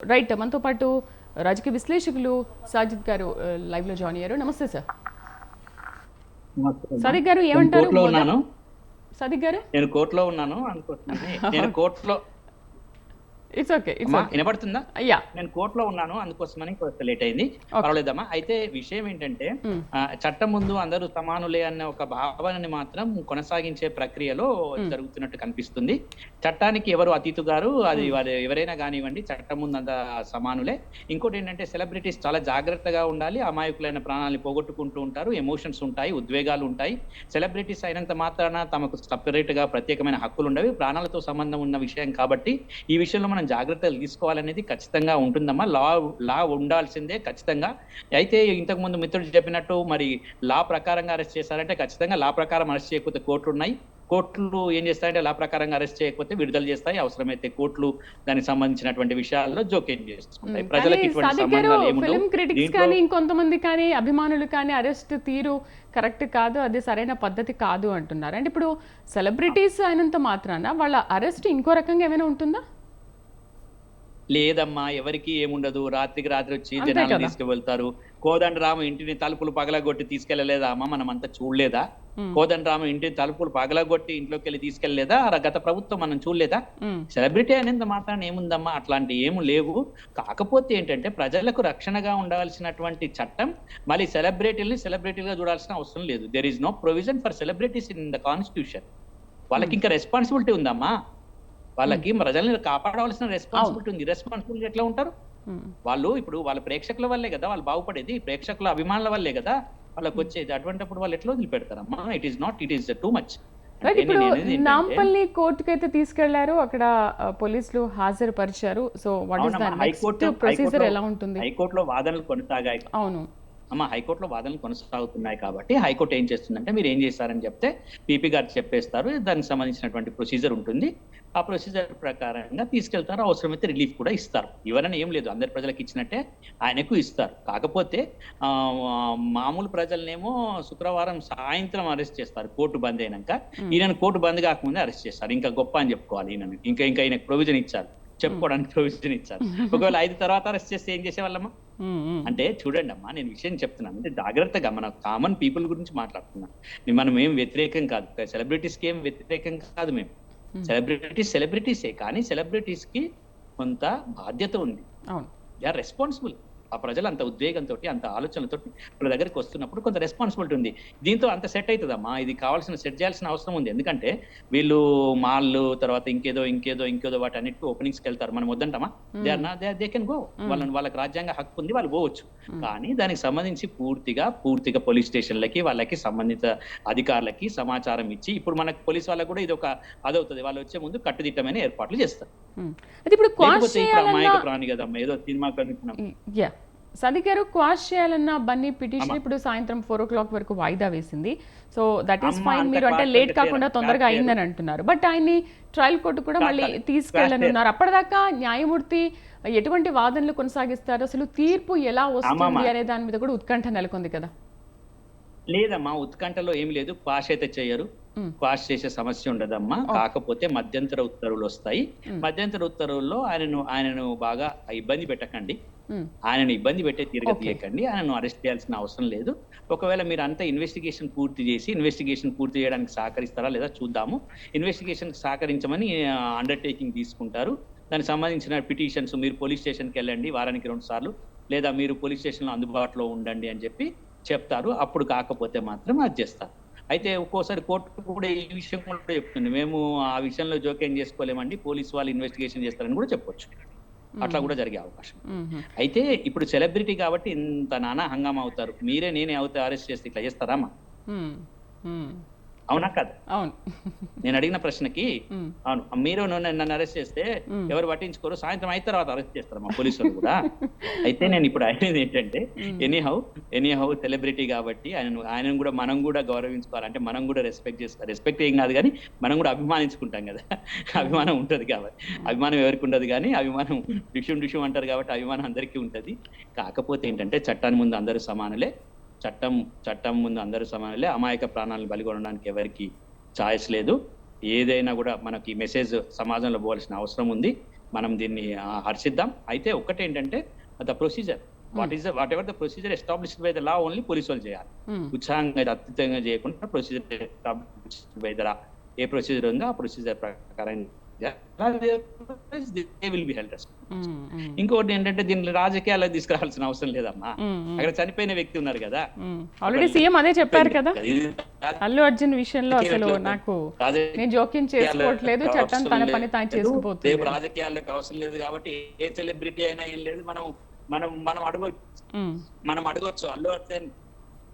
Right, మనతో పాటు రాజకీయ విశ్లేషకులు సాజిద్ గారు లైవ్ లో జాయిన్ అయ్యారు. నమస్తే సార్. సాదిక్ గారు ఏమంటారు? సాదిక్ గారు నేను కోర్టులో ఉన్నాను అనుకుంటున్నాను. నేను కోర్టులో ఇట్స్ ఓకే. వినపడుతుందా? అయ్యా, నేను కోర్టులో ఉన్నాను, అందుకోసమని కొంచెం లేట్ అయింది. పర్వాలేదమ్మా. అయితే విషయం ఏంటంటే చట్టం ముందు అందరూ సమానులే అన్న ఒక భావనని మాత్రం కొనసాగించే ప్రక్రియలో జరుగుతున్నట్టు కనిపిస్తుంది. చట్టానికి ఎవరు అతీతు గారు, అది వారు ఎవరైనా కానివ్వండి, చట్టం ముందు అంత సమానులే. ఇంకోటి ఏంటంటే సెలబ్రిటీస్ చాలా జాగ్రత్తగా ఉండాలి. అమాయకులైన ప్రాణాలను పోగొట్టుకుంటూ ఉంటారు, ఎమోషన్స్ ఉంటాయి, ఉద్వేగాలు ఉంటాయి. సెలబ్రిటీస్ అయినంత మాత్రాన తమకు సపరేట్ గా ప్రత్యేకమైన హక్కులు ఉండవి, ప్రాణాలతో సంబంధం ఉన్న విషయం కాబట్టి ఈ విషయంలో మనం జాగ్రత్తలు తీసుకోవాలనేది ఖచ్చితంగా ఉంటుందమ్మా. లా ఉండాల్సిందే ఖచ్చితంగా. అయితే ఇంతకు ముందు మిత్రుడు చెప్పినట్టు మరి లా ప్రకారంగా అరెస్ట్ చేశారంటే ఖచ్చితంగా లా ప్రకారం అరెస్ట్ చేయకపోతే కోర్టులు ఉన్నాయి. కోర్టులు ఏం చేస్తాయంటే లా ప్రకారంగా అరెస్ట్ చేయకపోతే విడుదల చేస్తాయి. అవసరమైతే కోర్టులు దానికి సంబంధించినటువంటి విషయాల్లో జోక్యం చేస్తుంటాయి. ప్రజలకు ఇటువంటి సంబంధాలు ఏముండవు. ఇంకొంతమంది కానీ అభిమానులు కానీ అరెస్ట్ తీరు కరెక్ట్ కాదు, అది సరైన పద్ధతి కాదు అంటున్నారు. అంటే ఇప్పుడు సెలబ్రిటీస్ అయినంత మాత్రాన వాళ్ళ అరెస్ట్ ఇంకో రకంగా ఏమైనా ఉంటుందా? లేదమ్మా, ఎవరికి ఏముండదు. రాత్రికి రాత్రి వచ్చి జనాలు తీసుకువెళ్తారు. కోదండరాము ఇంటిని తలుపులు పగలగొట్టి తీసుకెళ్లలేదా అమ్మ? మనం అంతా చూడలేదా? కోదండరాము ఇంటిని తలుపులు పగలగొట్టి ఇంట్లోకి వెళ్ళి తీసుకెళ్లేదా గత ప్రభుత్వం? మనం చూడలేదా? సెలబ్రిటీ అనేది మాత్రం ఏముందమ్మా, అట్లాంటి ఏమి లేవు. కాకపోతే ఏంటంటే ప్రజలకు రక్షణగా ఉండాల్సినటువంటి చట్టం మళ్ళీ సెలబ్రిటీలుగా చూడాల్సిన అవసరం లేదు. There is no provision for celebrities in the constitution. వాళ్ళకి ఇంకా రెస్పాన్సిబిలిటీ ఉందమ్మా. వాళ్ళకి ప్రజల్ని కాపాడవలసిన రెస్పాన్సిబిలిటీ ఉంది. రెస్పాన్సిబిలిటీ ఎట్లా ఉంటారు వాళ్ళు? ఇప్పుడు వాళ్ళ ప్రేక్షకుల వల్లే కదా వాళ్ళు బాగుపడేది, ప్రేక్షకుల అభిమానుల వల్లే కదా వాళ్ళకి వచ్చేది. అటువంటిప్పుడు వాళ్ళు ఎట్లా వదిలిపెడతారమ్మా? It is too much. ఇప్పుడు నాంపల్లి కోర్టుకి అయితే తీసుకెళ్లారు, అక్కడ పోలీసులు హాజరుపరిచారు. So what is the next procedure ఎలా ఉంటుంది? హైకోర్టులో వాదనలు కొనసాగాయి. అవును అమ్మ, హైకోర్టులో వాదనలు కొనసాగుతున్నాయి కాబట్టి హైకోర్టు ఏం చేస్తుందంటే మీరు ఏం చేస్తారని చెప్తే పీపీ గారు చెప్పేస్తారు. దానికి సంబంధించినటువంటి ప్రొసీజర్ ఉంటుంది. ఆ ప్రొసీజర్ ప్రకారంగా తీసుకెళ్తారు. అవసరమైతే రిలీఫ్ కూడా ఇస్తారు. ఎవరైనా ఏం లేదు, అందరి ప్రజలకు ఇచ్చినట్టే ఆయనకు ఇస్తారు. కాకపోతే మామూలు ప్రజలనేమో శుక్రవారం సాయంత్రం అరెస్ట్ చేస్తారు కోర్టు బంద్ అయినాక. ఈయన కోర్టు బంద్ కాకముందే అరెస్ట్ చేస్తారు. ఇంకా గొప్ప అని చెప్పుకోవాలి ఈయనని. ఇంకా ఈయనకు ప్రొవిజన్ ఇచ్చారు, చెప్పుకోవడానికి ప్రొవిజన్ ఇచ్చారు. ఒకవేళ 5 తర్వాత అరెస్ట్ చేస్తే ఏం చేసేవాళ్ళమ్మా? అంటే చూడండి అమ్మా, నేను విషయం చెప్తున్నాను అంటే జాగ్రత్తగా, మన కామన్ పీపుల్ గురించి మాట్లాడుతున్నాం. మనం ఏం వ్యతిరేకం కాదు, సెలబ్రిటీస్కి ఏం వ్యతిరేకం కాదు. మేము సెలబ్రిటీసే, కానీ సెలబ్రిటీస్ కి కొంత బాధ్యత ఉంది. They are responsible. ఆ ప్రజలు అంత ఉద్వేగంతో, అంత ఆలోచనలతో వాళ్ళ దగ్గరికి వస్తున్నప్పుడు కొంత రెస్పాన్సిబిలిటీ ఉంది. దీంతో అంత సెట్ అవుతుందమ్మా. ఇది సెట్ చేయాల్సిన అవసరం ఉంది. ఎందుకంటే వీళ్ళు మాల్లు తర్వాత ఇంకేదో వాటి అన్నిటికీ ఓపెనింగ్స్కి వెళ్తారు. మనం వద్దంటామా? They can go. వాళ్ళకి రాజ్యాంగ హక్కు ఉంది, వాళ్ళు పోవచ్చు. కానీ దానికి సంబంధించి పూర్తిగా పోలీస్ స్టేషన్లకి వాళ్ళకి సంబంధిత అధికారులకి సమాచారం ఇచ్చి, ఇప్పుడు మనకు పోలీస్ వాళ్ళకి కూడా ఇది ఒక అదవుతుంది. వాళ్ళు వచ్చే ముందు కట్టుదిట్టమైన ఏర్పాట్లు చేస్తారు. అమాయక ప్రాణి కదమ్మా, ఏదో సినిమా కనుక్కున్నాం. సాదిక్ గారు, క్వాష్ చేయాలన్న బన్నీ పిటిషన్ ఇప్పుడు సాయంత్రం 4 o'clock వరకు వాయిదా వేసింది. So that is fine. మీరు అంటే లేట్ కాకుండా తొందరగా అయిందని అంటున్నారు. బట్ ఆయన్ని ట్రయల్ కోర్టు కూడా మళ్ళీ తీసుకెళ్ళనున్నారు. అప్పటిదాకా న్యాయమూర్తి ఎటువంటి వాదనలు కొనసాగిస్తారు? అసలు తీర్పు ఎలా వస్తుంది అనే దాని మీద కూడా ఉత్కంఠ నెలకొంది కదా? లేదమ్మా, ఉత్కంఠలో ఏం లేదు. క్వాష్ అయితే చేయరు, క్వాష్ చేసే సమస్య ఉండదమ్మా. కాకపోతే మధ్యంతర ఉత్తర్వులు వస్తాయి. మధ్యంతర ఉత్తర్వుల్లో ఆయనను బాగా ఇబ్బంది పెట్టకండి, ఆయనను ఇబ్బంది పెట్టే తీయకండి, ఆయనను అరెస్ట్ చేయాల్సిన అవసరం లేదు. ఒకవేళ మీరు అంతా ఇన్వెస్టిగేషన్ పూర్తి చేయడానికి సహకరిస్తారా లేదా చూద్దాము. ఇన్వెస్టిగేషన్ సహకరించమని అండర్టేకింగ్ తీసుకుంటారు. దానికి సంబంధించిన పిటిషన్స్ మీరు పోలీస్ స్టేషన్కి వెళ్ళండి వారానికి 2 సార్లు, లేదా మీరు పోలీస్ స్టేషన్లో అందుబాటులో ఉండండి అని చెప్పి చెప్తారు. అప్పుడు కాకపోతే మాత్రం అది చేస్తారు. అయితే ఒక్కోసారి కోర్టు కూడా ఈ విషయం కూడా చెప్తుంది, మేము ఆ విషయంలో జోక్యం చేసుకోలేమండి, పోలీసు వాళ్ళు ఇన్వెస్టిగేషన్ చేస్తారని కూడా చెప్పొచ్చు. అట్లా కూడా జరిగే అవకాశం. అయితే ఇప్పుడు సెలబ్రిటీ కాబట్టి ఇంత నానా హంగామా అవుతారు. నేనే అవుతే అరెస్ట్ చేస్తే ఇట్లా చేస్తారామా? అవునా కదా? అవును. నేను అడిగిన ప్రశ్నకి అవును. మీరు నన్ను అరెస్ట్ చేస్తే ఎవరు పట్టించుకోరు, సాయంత్రం అయిన తర్వాత అరెస్ట్ చేస్తారు మా పోలీసులు కూడా. అయితే నేను ఇప్పుడు అనేది ఏంటంటే ఎనీహౌ సెలబ్రిటీ కాబట్టి ఆయనను కూడా మనం కూడా గౌరవించుకోవాలి. అంటే మనం కూడా రెస్పెక్ట్ ఏం కాదు కానీ మనం కూడా అభిమానించుకుంటాం కదా. అభిమానం ఉంటది కాబట్టి. అభిమానం ఎవరికి ఉండదు కానీ అభిమానం డిష్యం అంటారు కాబట్టి అభిమానం అందరికీ ఉంటది. కాకపోతే ఏంటంటే చట్టాన్ని ముందు అందరూ సమానులే, చట్టం ముందు అందరూ సమానులే. అమాయక ప్రాణాలను బలిగొనడానికి ఎవరికి ఛాయిస్ లేదు. ఏదైనా కూడా మనకి మెసేజ్ సమాజంలో పోవాల్సిన అవసరం ఉంది. మనం దీన్ని హర్షిద్దాం. అయితే ఒకటి ఏంటంటే the procedure what ever the procedure established by the law only police వాళ్ళు చేయాలి. ఉత్సాహంగా అత్యుత్తంగా చేయకుండా procedure established by the law A procedure ఉందో ఆ ప్రొసీజర్ ప్రకారం ఇంకోటి ఏంటంటే దీన్ని రాజకీయాలకు తీసుకురావాల్సిన అవసరం లేదమ్మా. అక్కడ చనిపోయిన వ్యక్తి ఉన్నారు కదా, ఆల్రెడీ సీఎం అదే చెప్పారు కదా అల్లు అర్జున్ విషయంలో, అసలు నాకు నేను జోక్యం చేసుకోవట్లేదు, చట్టం తన పని తాను చేసుకుపోతుంది. రేపు రాజకీయాలకు అవసరం లేదు కాబట్టి ఏ సెలబ్రిటీ అయినా ఏం లేదు, మనం మనం మనం అడగ మనం అడగొచ్చు. అల్లు అర్జున్